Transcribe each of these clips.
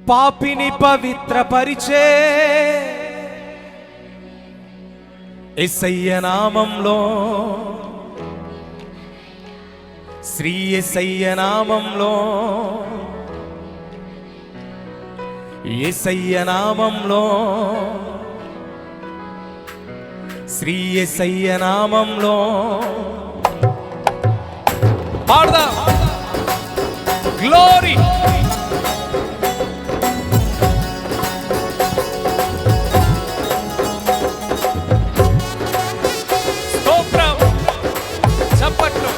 పాపిని పవిత్రపరిచే యేసయ్య నామంలో, శ్రీ యేసయ్య నామంలో, యేసయ్య నామంలో, శ్రీ యేసయ్య నామంలో పాడదాం. గ్లోరీ స్తోత్రం చప్పట్లు.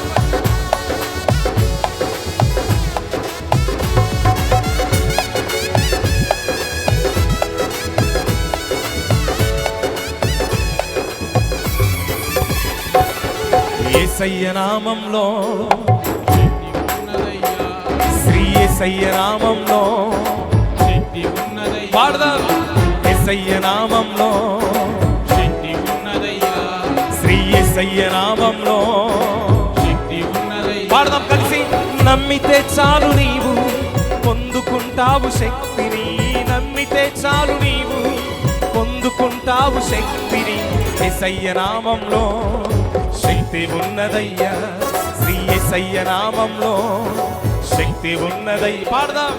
యేసయ్య నామంలో, శ్రీ యేసయ్య నామంలో పాడదాం. యేసయ్య నామంలో, శ్రీ యేసయ్య నామంలో పాడదాం కలిసి. నమ్మితే చాలు నీవు పొందుకుంటావు శక్తిని, నమ్మితే చాలు నీవు పొందుకుంటావు శక్తిని. యేసయ్య నామంలో శక్తి ఉన్నదయ్యా, శ్రీ యేసయ్య నామంలో శక్తి ఉన్నదయ్య. పాడదాం.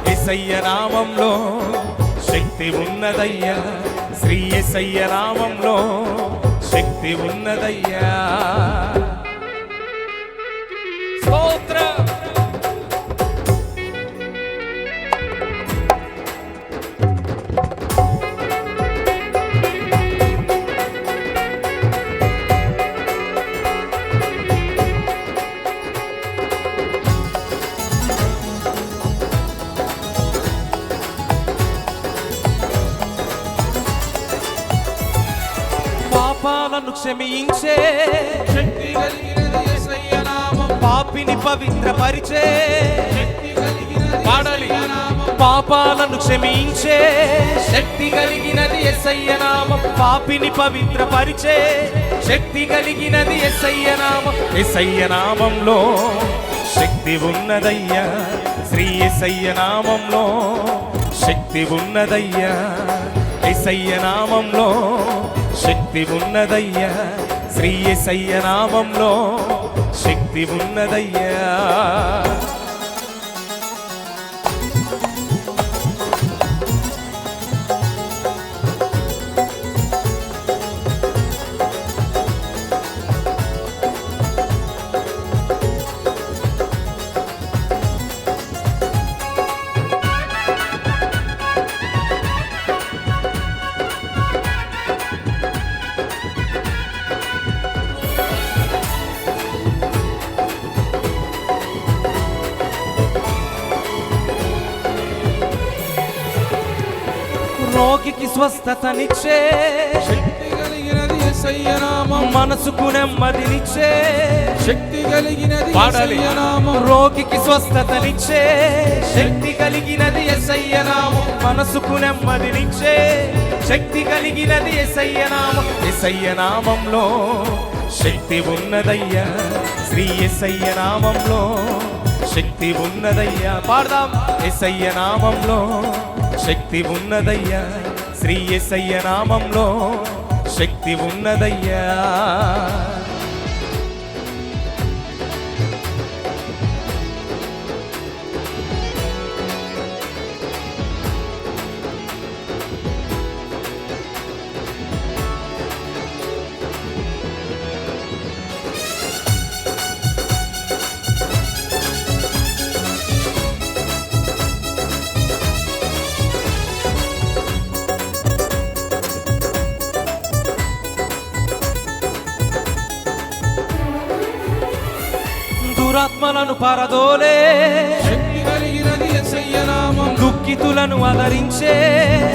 యేసయ్య నామంలో శక్తి ఉన్నదయ్యా, శ్రీ యేసయ్య నామంలో శక్తి ఉన్నదయ్యా. స్తోత్రం. పాపాలను క్షమించే శక్తి కలిగినది యేసయ్య నామం, పాపిని పవిత్రపరిచే శక్తి కలిగినది పాడాలి. యేసయ్య నామం, పాపాలను క్షమించే శక్తి కలిగినది యేసయ్య నామం, పాపిని పవిత్రపరిచే శక్తి కలిగినది యేసయ్య నామం. యేసయ్య నామంలో శక్తి ఉన్నదయ్యా, శ్రీ యేసయ్య నామంలో శక్తి ఉన్నదయ్యా, యేసయ్య నామంలో శక్తి ఉన్నదయ్యా, శ్రీ యేసయ్య నామంలో శక్తి ఉన్నదయ్యా. రోగికి స్వస్థతనిచ్చే శక్తి కలిగినది యేసయ్య నామం, మనసుకు నెమ్మదినిచ్చే శక్తి కలిగినది పాడాలి. యేసయ్య నామం, రోగికి స్వస్థతనిచ్చే శక్తి కలిగినది యేసయ్య నామం, మనసుకు నెమ్మదినిచ్చే శక్తి కలిగినది యేసయ్య నామం. యేసయ్య నామంలో శక్తి ఉన్నదయ్యా, శ్రీ యేసయ్య నామంలో శక్తి ఉన్నదయ్యా. పాడదాం. యేసయ్య నామంలో శక్తి ఉన్నదయ్యా, శ్రీ యేసయ్య నామంలో శక్తి ఉన్నదయ్యా. దురాత్మలను పారదోలే శక్తి కలిగినది యేసయ్య నామం, దుఃఖితులను ఆదరించే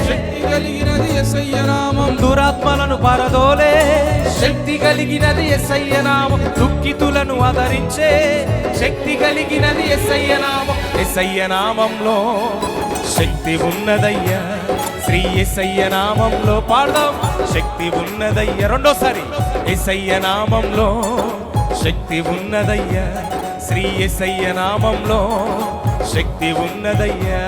శక్తి కలిగినది యేసయ్య నామం, దురాత్మలను పారదోలే శక్తి కలిగినది యేసయ్య నామం, దుఃఖితులను ఆదరించే శక్తి కలిగినది యేసయ్య నామం. యేసయ్య నామంలో శక్తి ఉన్నదయ్యా, శ్రీ యేసయ్య నామంలో పాడదాం. శక్తి ఉన్నదయ్యా. రెండోసారి. యేసయ్య నామంలో శక్తి ఉన్నదయ్యా, శ్రీ యేసయ్య నామంలో శక్తి ఉన్నదయ్యా.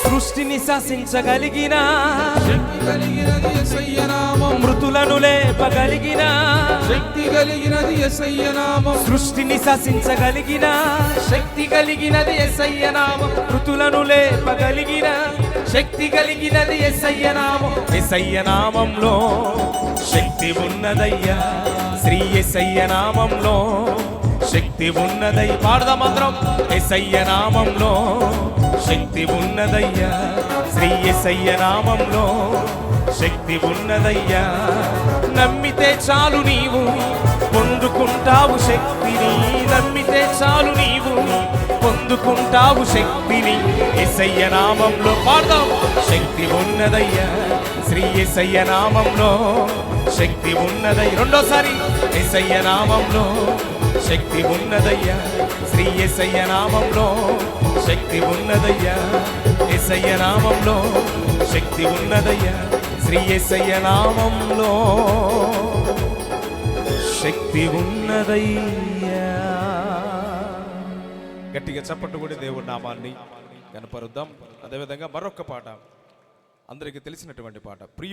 సృష్టిని శాసించగలిగిన శక్తి కలిగినది యేసయ్య నామం. మృతులను లేపగలిగిన శక్తి కలిగినది యేసయ్య నామం. సృష్టిని శాసించగలిగిన శక్తి కలిగినది యేసయ్య నామం. మృతులను లేపగలిగిన శక్తి కలిగినది యేసయ్య నామం. యేసయ్య నామంలో శక్తి ఉన్నదయ్యా. శ్రీ యేసయ్య నామంలో శక్తి ఉన్నదై పాడదామందరం. యేసయ్య నామంలో శక్తి ఉన్నదయ్యా. శ్రీ యేసయ్య నామంలో శక్తి ఉన్నదయ్యా. నమ్మితే చాలు నీవు పొందుకుంటావు శక్తిని. నమ్మితే చాలు నీవు పొందుకుంటావు శక్తిని. యేసయ్య నామంలో పాడదాం. శక్తి ఉన్నదయ్యా. శ్రీ యేసయ్య నామంలో శక్తి ఉన్నదయ్య. రెండోసారి యేసయ్య నామంలో శక్తి ఉన్నదయ్యా. శ్రీ యేసయ్య నామంలో శక్తి ఉన్నదయ్యా. యేసయ్య నామంలో శక్తి ఉన్నదయ్యా. శ్రీ యేసయ్య నామంలో శక్తి ఉన్నదయ్యా. గట్టిగా చప్పట్టు కూడా దేవుడి నామాన్ని కనపరుద్దాం. అదేవిధంగా మరొక పాట, అందరికీ తెలిసినటువంటి పాట, ప్రియ